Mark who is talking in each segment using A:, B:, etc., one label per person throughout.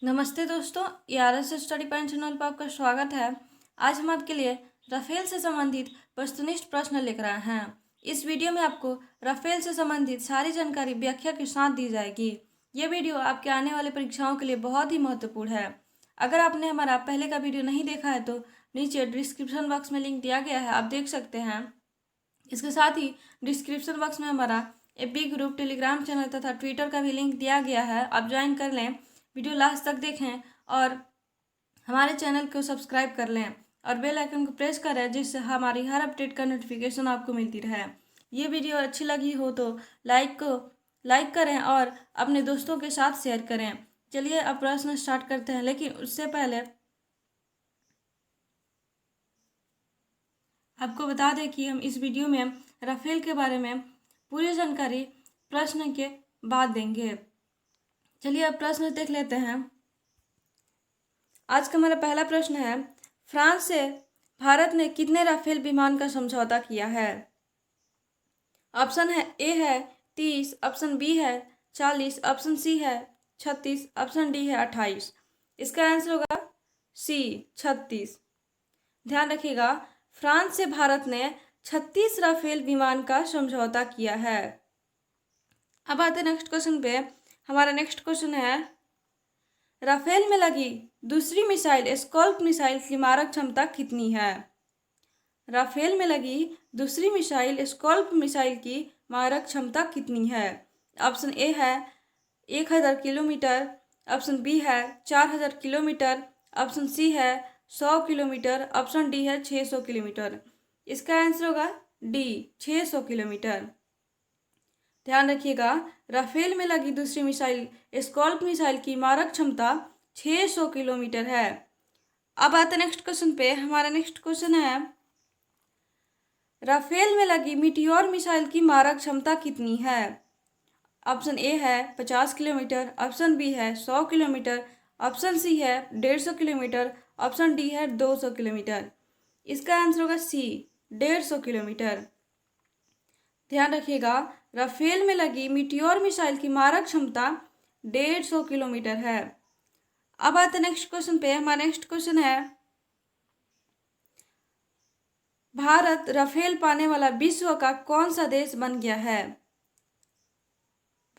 A: नमस्ते दोस्तों, ERS study point channel पर आपका स्वागत है। आज हम आपके लिए राफेल से संबंधित वस्तुनिष्ठ प्रश्न लेकर आए हैं। इस वीडियो में आपको राफेल से संबंधित सारी जानकारी व्याख्या के साथ दी जाएगी। ये वीडियो आपके आने वाले परीक्षाओं के लिए बहुत ही महत्वपूर्ण है। अगर आपने हमारा पहले का वीडियो नहीं देखा है तो नीचे डिस्क्रिप्शन बॉक्स में लिंक दिया गया है, आप देख सकते हैं। इसके साथ ही डिस्क्रिप्शन बॉक्स में हमारा FB ग्रुप, टेलीग्राम चैनल तथा ट्विटर का भी लिंक दिया गया है, आप ज्वाइन कर लें। वीडियो लास्ट तक देखें और हमारे चैनल को सब्सक्राइब कर लें और बेल आइकन को प्रेस करें, जिससे हमारी हर अपडेट का नोटिफिकेशन आपको मिलती रहे। ये वीडियो अच्छी लगी हो तो लाइक करें और अपने दोस्तों के साथ शेयर करें। चलिए अब प्रश्न स्टार्ट करते हैं, लेकिन उससे पहले आपको बता दें कि हम इस वीडियो में राफेल के बारे में पूरी जानकारी प्रश्न के बाद देंगे। चलिए अब प्रश्न देख लेते हैं। आज का हमारा पहला प्रश्न है, फ्रांस से भारत ने कितने राफेल विमान का समझौता किया है? ऑप्शन है ए है 30, ऑप्शन बी है 40, ऑप्शन सी है 36, ऑप्शन डी है 28। इसका आंसर होगा सी 36। ध्यान रखिएगा, फ्रांस से भारत ने 36 राफेल विमान का समझौता किया है। अब आते हैं नेक्स्ट क्वेश्चन पे। हमारा नेक्स्ट क्वेश्चन है, राफेल में लगी दूसरी मिसाइल स्कॉल्प मिसाइल की मारक क्षमता कितनी है? राफेल में लगी दूसरी मिसाइल स्कॉल्प मिसाइल की मारक क्षमता कितनी है? ऑप्शन ए है 1000 किलोमीटर, ऑप्शन बी है 4000 किलोमीटर, ऑप्शन सी है 100 किलोमीटर, ऑप्शन डी है 600 किलोमीटर। इसका आंसर होगा डी 600 किलोमीटर। ध्यान रखिएगा, राफेल में लगी दूसरी मिसाइल स्कॉल्प मिसाइल की मारक क्षमता 600 किलोमीटर है। अब आते नेक्स्ट क्वेश्चन पे। हमारा नेक्स्ट क्वेश्चन है, राफेल में लगी मीटियोर मिसाइल की मारक क्षमता कितनी है? ऑप्शन ए है 50 किलोमीटर, ऑप्शन बी है 100 किलोमीटर, ऑप्शन सी है 150 किलोमीटर, ऑप्शन डी है 200 किलोमीटर। इसका आंसर होगा सी 150 किलोमीटर। ध्यान रखिएगा, राफेल में लगी मीटियोर मिसाइल की मारक क्षमता 150 किलोमीटर है। अब आते नेक्स्ट क्वेश्चन पे। हमारा नेक्स्ट क्वेश्चन है, भारत राफेल पाने वाला विश्व का कौन सा देश बन गया है?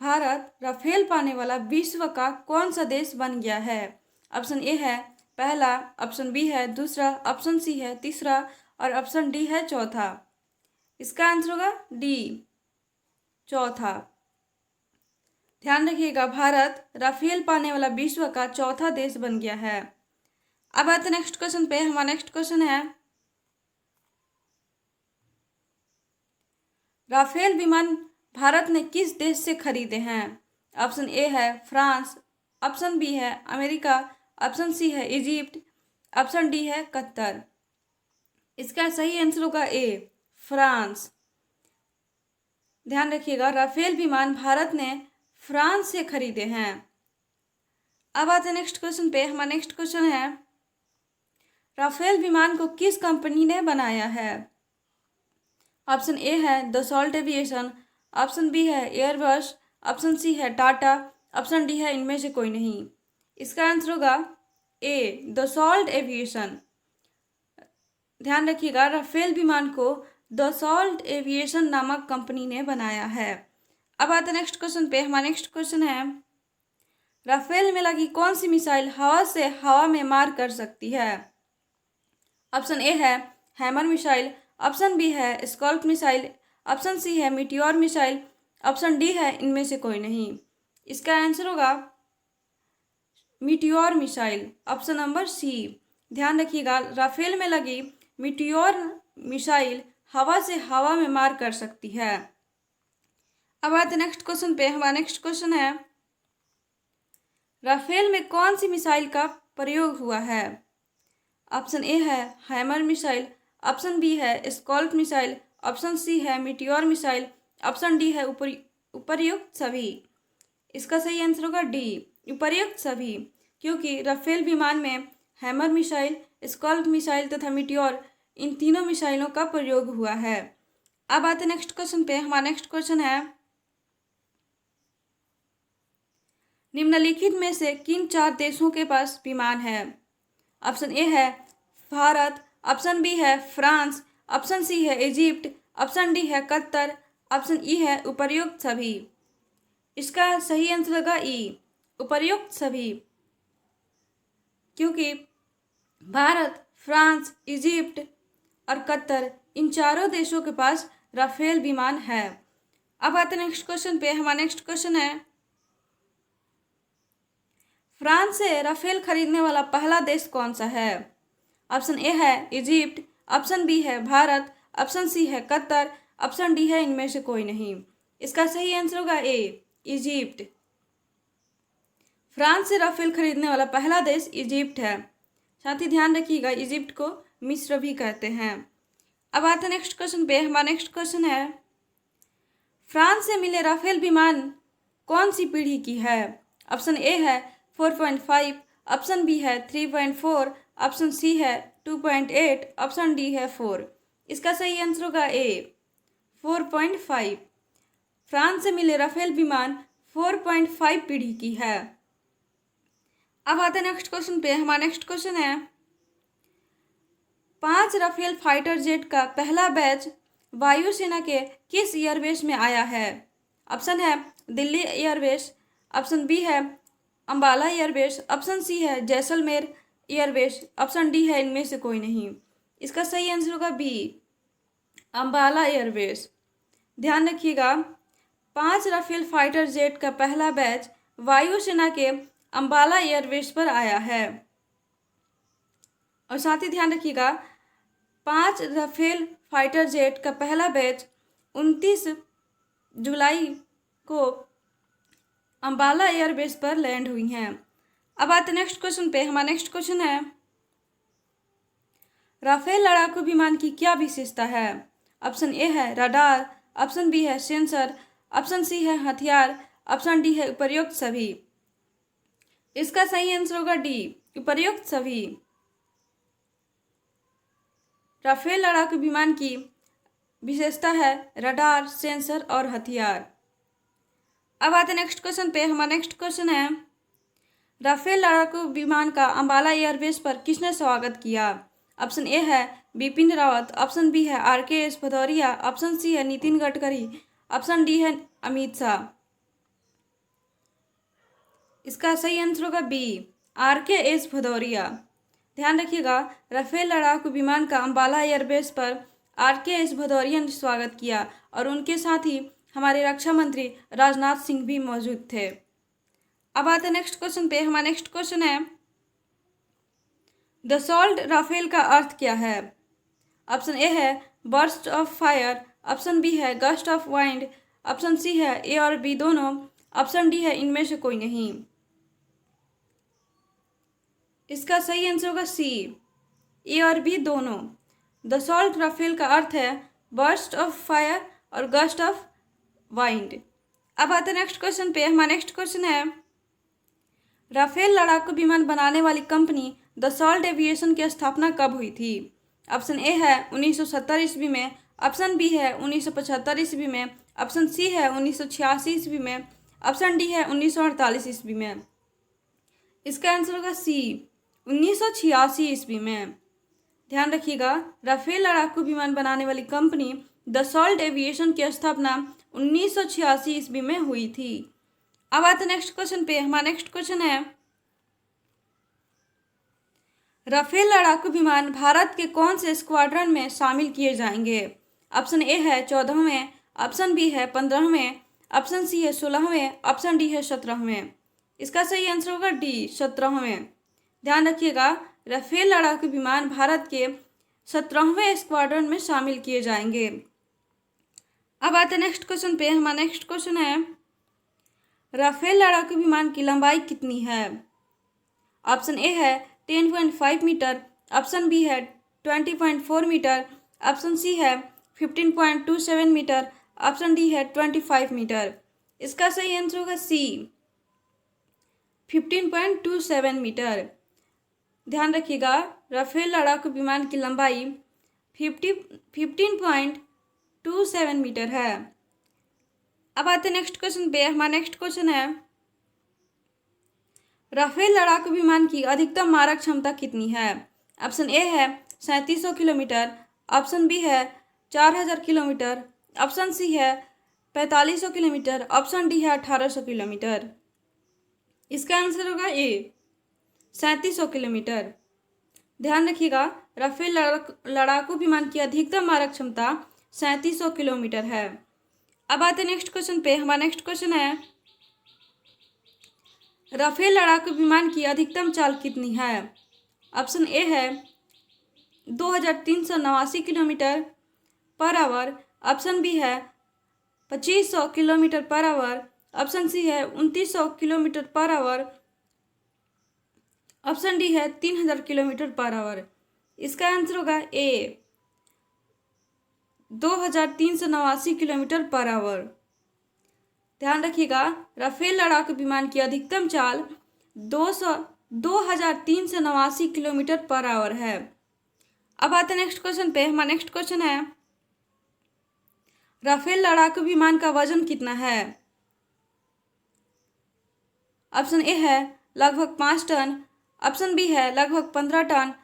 A: भारत राफेल पाने वाला विश्व का कौन सा देश बन गया है? ऑप्शन ए है पहला, ऑप्शन बी है दूसरा, ऑप्शन सी है तीसरा और ऑप्शन डी है चौथा। इसका आंसर होगा डी चौथा। ध्यान रखिएगा, भारत राफेल पाने वाला विश्व का चौथा देश बन गया है। अब आते नेक्स्ट क्वेश्चन पे। हमारा नेक्स्ट क्वेश्चन है, राफेल विमान भारत ने किस देश से खरीदे हैं? ऑप्शन ए है फ्रांस, ऑप्शन बी है अमेरिका, ऑप्शन सी है इजिप्ट, ऑप्शन डी है कतर। इसका सही आंसर होगा ए फ्रांस। ध्यान रखिएगा, राफेल विमान भारत ने फ्रांस से खरीदे हैं। अब आते हैं नेक्स्ट क्वेश्चन पे। हमारा नेक्स्ट क्वेश्चन है, राफेल विमान को किस कंपनी ने बनाया है? ऑप्शन ए है दसॉल्ट एविएशन, ऑप्शन बी है एयरबस, ऑप्शन सी है टाटा, ऑप्शन डी है इनमें से कोई नहीं। इसका आंसर होगा ए दसॉल्ट एविएशन। ध्यान रखिएगा, राफेल विमान को दसॉल्ट एविएशन नामक कंपनी ने बनाया है। अब आते हैं नेक्स्ट क्वेश्चन पे। हमारा नेक्स्ट क्वेश्चन है, राफेल में लगी कौन सी मिसाइल हवा से हवा में मार कर सकती है? ऑप्शन ए है हैमर मिसाइल, ऑप्शन बी है स्कॉल्प मिसाइल, ऑप्शन सी है मीटियोर मिसाइल, ऑप्शन डी है इनमें से कोई नहीं। इसका आंसर होगा meteor missile, option number C. ध्यान रखिएगा, राफेल में लगी मीटियोर मिसाइल हवा से हवा में मार कर सकती है। अब आते नेक्स्ट क्वेश्चन पे। हमारा नेक्स्ट क्वेश्चन है, राफेल में कौन सी मिसाइल का प्रयोग हुआ है? ऑप्शन ए है हैमर मिसाइल, ऑप्शन बी है स्कॉल्प मिसाइल, ऑप्शन सी है मीटियोर मिसाइल, ऑप्शन डी है उपर्युक्त सभी। इसका सही आंसर होगा डी उपर्युक्त सभी, क्योंकि राफेल विमान में हैमर मिसाइल, स्कॉल्प मिसाइल तथा मीटियोर इन तीनों मिसाइलों का प्रयोग हुआ है। अब आते नेक्स्ट क्वेश्चन पे। हमारा नेक्स्ट क्वेश्चन है, निम्नलिखित में से किन 4 देशों के पास विमान है? ऑप्शन ए है भारत, ऑप्शन बी है फ्रांस, ऑप्शन सी है इजिप्ट, ऑप्शन डी है कतर, ऑप्शन ई है उपर्युक्त सभी। इसका सही आंसर होगा ई, उपर्युक्त सभी, क्योंकि भारत, फ्रांस, इजिप्ट और कतर, इन चारों देशों के पास राफेल विमान है। अब आते हैं नेक्स्ट क्वेश्चन पे। हमारा नेक्स्ट क्वेश्चन है, फ्रांस से राफेल खरीदने वाला पहला देश कौन सा है? ऑप्शन ए है इजिप्ट, ऑप्शन बी है भारत, ऑप्शन सी है कतर, ऑप्शन डी है इनमें से कोई नहीं। इसका सही आंसर होगा ए, इजिप्ट। फ्रांस से राफेल खरीदने वाला पहला देश इजिप्ट है। साथ ही ध्यान रखिएगा, इजिप्ट को मिस्र भी कहते हैं। अब आते हैं नेक्स्ट क्वेश्चन पे। हमारा नेक्स्ट क्वेश्चन है, फ्रांस से मिले राफेल विमान कौन सी पीढ़ी की है? ऑप्शन ए है 4.5, ऑप्शन बी है 3.4, ऑप्शन सी है 2.8, ऑप्शन डी है 4। इसका सही आंसर होगा ए, 4.5। फ्रांस से मिले राफेल विमान 4.5 पीढ़ी की है। अब आते हैं नेक्स्ट क्वेश्चन पे। हमारा नेक्स्ट क्वेश्चन है, 5 राफेल फाइटर जेट का पहला बैच वायुसेना के किस एयरबेस में आया है? ऑप्शन है दिल्ली एयरबेस, ऑप्शन बी है अंबाला एयरबेस, ऑप्शन सी है जैसलमेर एयरबेस, ऑप्शन डी है इनमें से कोई नहीं। इसका सही आंसर होगा बी, अंबाला एयरबेस। ध्यान रखिएगा, 5 राफेल फाइटर जेट का पहला बैच वायुसेना के अंबाला एयरबेस पर आया है। और साथ ही ध्यान रखिएगा, 5 राफेल फाइटर जेट का पहला बैच 29 जुलाई को अंबाला एयरबेस पर लैंड हुई हैं। अब आते नेक्स्ट क्वेश्चन पे। हमारा नेक्स्ट क्वेश्चन है, राफेल लड़ाकू विमान की क्या विशेषता है? ऑप्शन ए है रडार, ऑप्शन बी है सेंसर, ऑप्शन सी है हथियार, ऑप्शन डी है उपर्युक्त सभी। इसका सही आंसर होगा डी, उपर्युक्त सभी। राफेल लड़ाकू विमान की विशेषता है रडार, सेंसर और हथियार। अब आते नेक्स्ट क्वेश्चन पे। हमारा नेक्स्ट क्वेश्चन है, राफेल लड़ाकू विमान का अंबाला एयरबेस पर किसने स्वागत किया? ऑप्शन ए है बिपिन रावत, ऑप्शन बी है RKS भदौरिया, ऑप्शन सी है नितिन गडकरी, ऑप्शन डी है अमित शाह। इसका सही आंसर होगा बी, RKS भदौरिया। ध्यान रखिएगा, राफेल लड़ाकू विमान का अंबाला एयरबेस पर RKS भदौरिया ने स्वागत किया और उनके साथ ही हमारे रक्षा मंत्री राजनाथ सिंह भी मौजूद थे। अब आते हैं नेक्स्ट क्वेश्चन पे। हमारा नेक्स्ट क्वेश्चन है, दसॉल्ट राफेल का अर्थ क्या है? ऑप्शन ए है burst of fire, option B है gust of wind, option C है ए और बी दोनों, ऑप्शन डी है इनमें से कोई नहीं। इसका सही आंसर होगा सी, ए और बी दोनों। दसॉल्ट राफेल का अर्थ है बर्स्ट ऑफ फायर और गस्ट ऑफ वाइंड। अब आते हैं नेक्स्ट क्वेश्चन पे। हमारा नेक्स्ट क्वेश्चन है, राफेल लड़ाकू विमान बनाने वाली कंपनी दसॉल्ट एविएशन की स्थापना कब हुई थी? ऑप्शन ए है 1970 ईस्वी में, ऑप्शन बी है 1975 ईस्वी में, ऑप्शन सी है 1986 ईस्वी में, ऑप्शन डी है 1948 ईस्वी में। इसका आंसर होगा सी, 1986 ईस्वी में। ध्यान रखिएगा, राफेल लड़ाकू विमान बनाने वाली कंपनी दसॉल्ट एविएशन की स्थापना 1986 ईस्वी में हुई थी। अब आते नेक्स्ट क्वेश्चन पे। हमारा नेक्स्ट क्वेश्चन है, राफेल लड़ाकू विमान भारत के कौन से स्क्वाड्रन में शामिल किए जाएंगे? ऑप्शन ए है 14वें, ऑप्शन बी है 15वें, ऑप्शन सी है 16वें, ऑप्शन डी है 17वें। इसका सही आंसर होगा डी, 17वें। ध्यान रखिएगा, राफेल लड़ाकू विमान भारत के 17वें स्क्वाड्रन में शामिल किए जाएंगे। अब आते नेक्स्ट क्वेश्चन पे। हमारा नेक्स्ट क्वेश्चन है, राफेल लड़ाकू विमान की लंबाई कितनी है? ऑप्शन ए है 10.5 मीटर, ऑप्शन बी है 20.4 मीटर, ऑप्शन सी है 15.27 मीटर, ऑप्शन डी है 25 मीटर। इसका सही आंसर होगा सी, 15.27 मीटर। ध्यान रखिएगा, राफेल लड़ाकू विमान की लंबाई 15.27 मीटर है। अब आते नेक्स्ट क्वेश्चन पे। हमारा नेक्स्ट क्वेश्चन है, राफेल लड़ाकू विमान की अधिकतम मारक क्षमता कितनी है? ऑप्शन ए है 3700 किलोमीटर, ऑप्शन बी है 4000 किलोमीटर, ऑप्शन सी है 4500 किलोमीटर, ऑप्शन डी है 1800 किलोमीटर। इसका आंसर होगा ए 3700 किलोमीटर। ध्यान रखिएगा, राफेल लड़ाकू विमान की अधिकतम मारक क्षमता 3700 किलोमीटर है। अब आते हैं नेक्स्ट क्वेश्चन पे। हमारा नेक्स्ट क्वेश्चन है, राफेल लड़ाकू विमान की अधिकतम चाल कितनी है? ऑप्शन ए है 2389 kilometre per hour, option B है 2500 kilometre per hour, option C है 2900 kilometre per hour, option D है 3000 किलोमीटर पर आवर। इसका आंसर होगा ए 2389 किलोमीटर पर आवर। ध्यान रखिएगा, राफेल लड़ाकू विमान की अधिकतम चाल 2389 किलोमीटर पर आवर है। अब आते हैं नेक्स्ट क्वेश्चन पे। हमारा नेक्स्ट क्वेश्चन है, राफेल लड़ाकू विमान का वजन कितना है? ऑप्शन ए है लगभग 5 टन, ऑप्शन बी है लगभग 15 टन,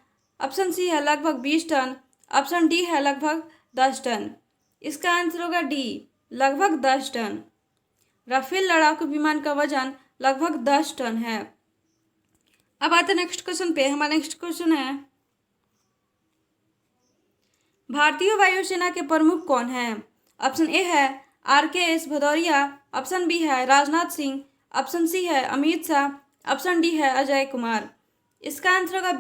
A: ऑप्शन सी है लगभग 20 टन, ऑप्शन डी है लगभग 10 टन। इसका आंसर होगा डी लगभग 10 टन। राफेल लड़ाकू विमान का वजन लगभग 10 टन है। अब आते हैं नेक्स्ट क्वेश्चन पे। हमारा नेक्स्ट क्वेश्चन है, भारतीय वायुसेना के प्रमुख कौन हैं? ऑप्शन ए है RKS भदौरिया, ऑप्शन बी है राजनाथ सिंह, ऑप्शन सी है अमित शाह, ऑप्शन डी है अजय कुमार। इसका आंसर होगा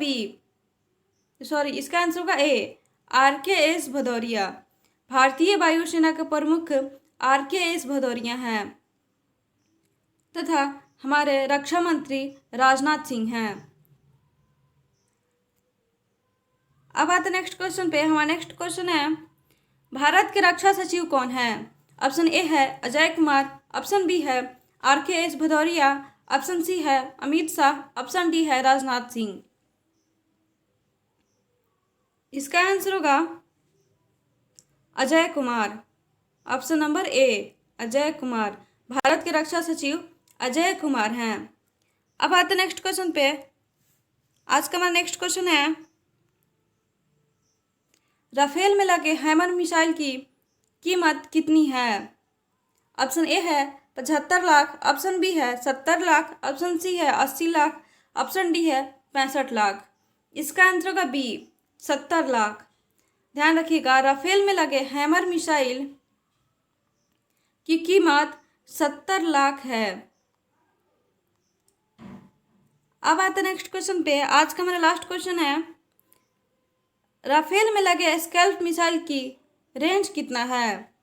A: इसका आंसर होगा ए RKS भदौरिया। भारतीय वायुसेना के प्रमुख RKS भदौरिया हैं तथा हमारे रक्षा मंत्री राजनाथ सिंह हैं। अब आते नेक्स्ट क्वेश्चन पे। हमारा नेक्स्ट क्वेश्चन है, भारत के रक्षा सचिव कौन है? ऑप्शन ए है अजय कुमार, ऑप्शन बी है RKS भदौरिया, ऑप्शन सी है अमित शाह, ऑप्शन डी है राजनाथ सिंह। इसका आंसर होगा Ajay Kumar. Option number A Ajay Kumar. Bharat के रक्षा सचिव अजय कुमार हैं। अब आते नेक्स्ट क्वेश्चन पे। आज का हमारा नेक्स्ट क्वेश्चन है, राफेल में लगे हैमर मिसाइल की कीमत कितनी है? ऑप्शन ए है 75 लाख, ऑप्शन बी है 70 लाख, ऑप्शन सी है 80 लाख, ऑप्शन डी है 65 लाख। इसका आंसर होगा बी 70 लाख। ध्यान रखिएगा, राफेल में लगे हैमर मिसाइल की कीमत 70 लाख है। अब आते नेक्स्ट क्वेश्चन पे। आज का हमारा लास्ट क्वेश्चन है, राफेल में लगे स्कैल्प मिसाइल की रेंज कितना है?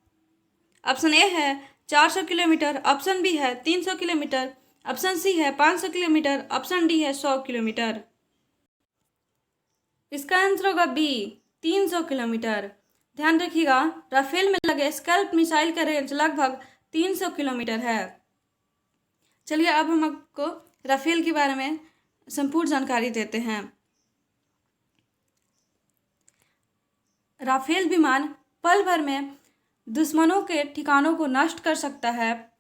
A: ऑप्शन ए है 400 किलोमीटर, ऑप्शन बी है 300 किलोमीटर, ऑप्शन सी है 500 किलोमीटर, ऑप्शन डी है 100 किलोमीटर। इसका आंसर होगा बी 300 किलोमीटर। ध्यान रखिएगा, राफेल में लगे स्कैल्प मिसाइल का रेंज लगभग 300 किलोमीटर है। चलिए अब हम आपको राफेल के बारे में संपूर्ण जानकारी देते हैं। राफेल विमान पल भर में दुश्मनों के ठिकानों को नष्ट कर सकता है।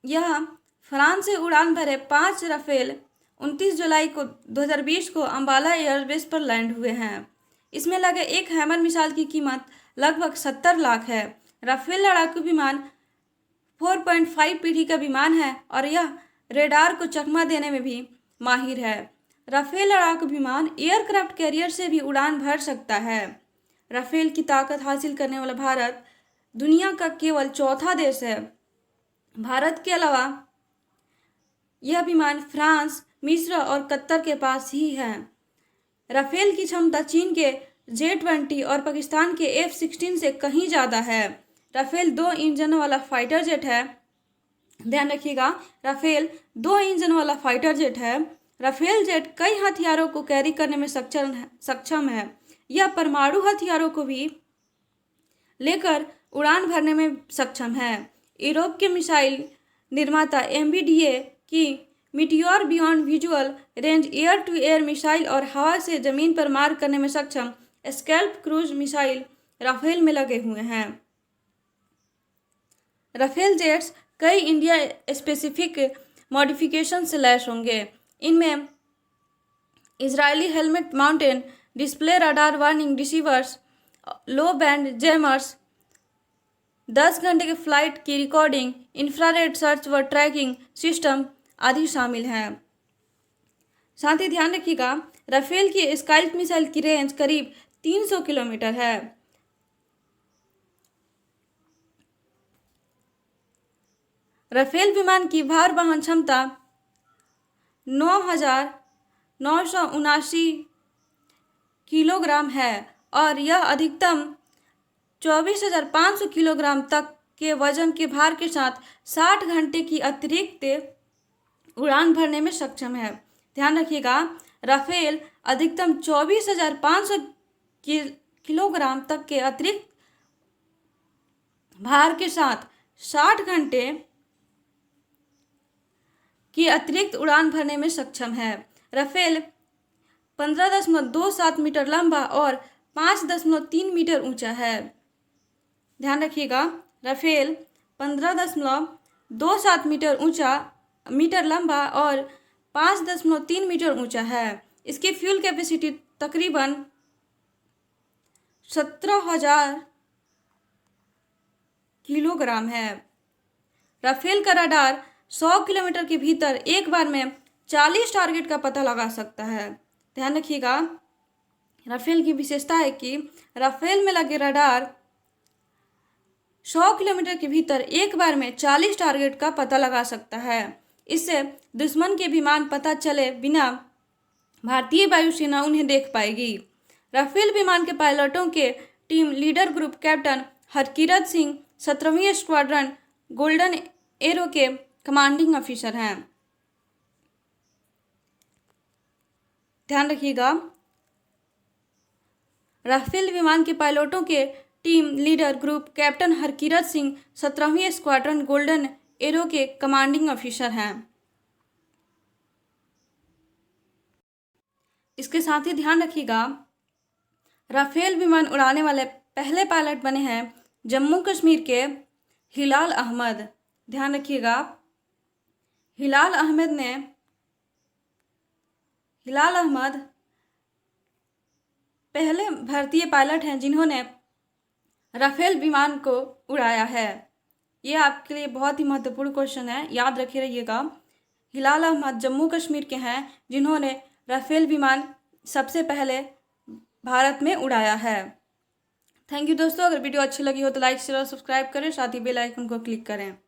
A: यह फ्रांस से उड़ान भरे 5 राफेल 29 जुलाई को 2020 को अंबाला एयरबेस पर लैंड हुए हैं। इसमें लगे एक हैमर मिसाइल की कीमत लगभग 70 लाख है। राफेल लड़ाकू विमान 4.5 पीढ़ी का विमान है और यह रेडार को चकमा देने में भी माहिर है। राफेल लड़ाकू विमान एयरक्राफ्ट कैरियर से भी उड़ान भर सकता है। राफेल की ताकत हासिल करने वाला भारत दुनिया का केवल चौथा देश है। भारत के अलावा यह विमान फ्रांस, मिस्र और कतर के पास ही है। राफेल की क्षमता चीन के J-20 और पाकिस्तान के F-16 से कहीं ज़्यादा है। राफेल 2 इंजन वाला फाइटर जेट है। ध्यान रखिएगा, राफेल 2 इंजन वाला फाइटर जेट है। राफेल जेट कई हथियारों को कैरी करने में सक्षम है। यह परमाणु हथियारों को भी लेकर उड़ान भरने में सक्षम है। यूरोप के मिसाइल निर्माता MBDA की meteor beyond visual range air to air missile और हवा से जमीन पर मार करने में सक्षम स्कैल्प क्रूज मिसाइल राफेल में लगे हुए हैं। राफेल जेट्स कई इंडिया स्पेसिफिक मॉडिफिकेशन से लैस होंगे। इनमें Israeli helmet mountain display, radar warning receivers, low band jammers, 10 घंटे के फ्लाइट की रिकॉर्डिंग, इंफ्रारेड सर्च व ट्रैकिंग सिस्टम आदि शामिल हैं। साथ ही ध्यान रखिएगा, राफेल की स्काल्प मिसाइल की रेंज करीब 300 किलोमीटर है। राफेल विमान की भार वहन क्षमता 9,979 किलोग्राम है और यह अधिकतम 24,500 किलोग्राम तक के वजन के भार के साथ 60 घंटे की अतिरिक्त उड़ान भरने में सक्षम है। ध्यान रखिएगा, राफेल अधिकतम 24,500 किलोग्राम तक के अतिरिक्त भार के साथ 60 घंटे की अतिरिक्त उड़ान भरने में सक्षम है। राफेल 15.27 मीटर लंबा और 5.3 मीटर ऊंचा है। ध्यान रखिएगा, राफेल 15.27 मीटर लंबा और 5.3 मीटर ऊंचा है। इसकी फ्यूल कैपेसिटी तकरीबन 17,000 किलोग्राम है। राफेल का रडार 100 किलोमीटर के भीतर एक बार में 40 टारगेट का पता लगा सकता है। ध्यान रखिएगा, राफेल की विशेषता है कि राफेल में लगे रडार 100 किलोमीटर के भीतर एक बार में 40 टारगेट का पता लगा सकता है। इससे दुश्मन के विमान पता चले बिना भारतीय वायुसेना उन्हें देख पाएगी। राफेल विमान के पायलटों के team leader group captain Harkirat Singh 17वीं स्क्वाड्रन गोल्डन एरो के कमांडिंग ऑफिसर हैं। ध्यान रखिएगा, राफेल विमान के पायलटों के team leader group captain Harkirat Singh 17वीं स्क्वाड्रन गोल्डन एरो के कमांडिंग ऑफिसर हैं। इसके साथ ही ध्यान रखिएगा, राफेल विमान उड़ाने वाले पहले पायलट बने हैं जम्मू कश्मीर के हिलाल अहमद। ध्यान रखिएगा, हिलाल अहमद पहले भारतीय पायलट हैं जिन्होंने राफेल विमान को उड़ाया है। ये आपके लिए बहुत ही महत्वपूर्ण क्वेश्चन है, याद रखे रहिएगा। हिलाल अहमद जम्मू कश्मीर के हैं जिन्होंने राफेल विमान सबसे पहले भारत में उड़ाया है। थैंक यू दोस्तों। अगर वीडियो अच्छी लगी हो तो लाइक शेयर और सब्सक्राइब करें, साथ ही बेल आइकन को क्लिक करें।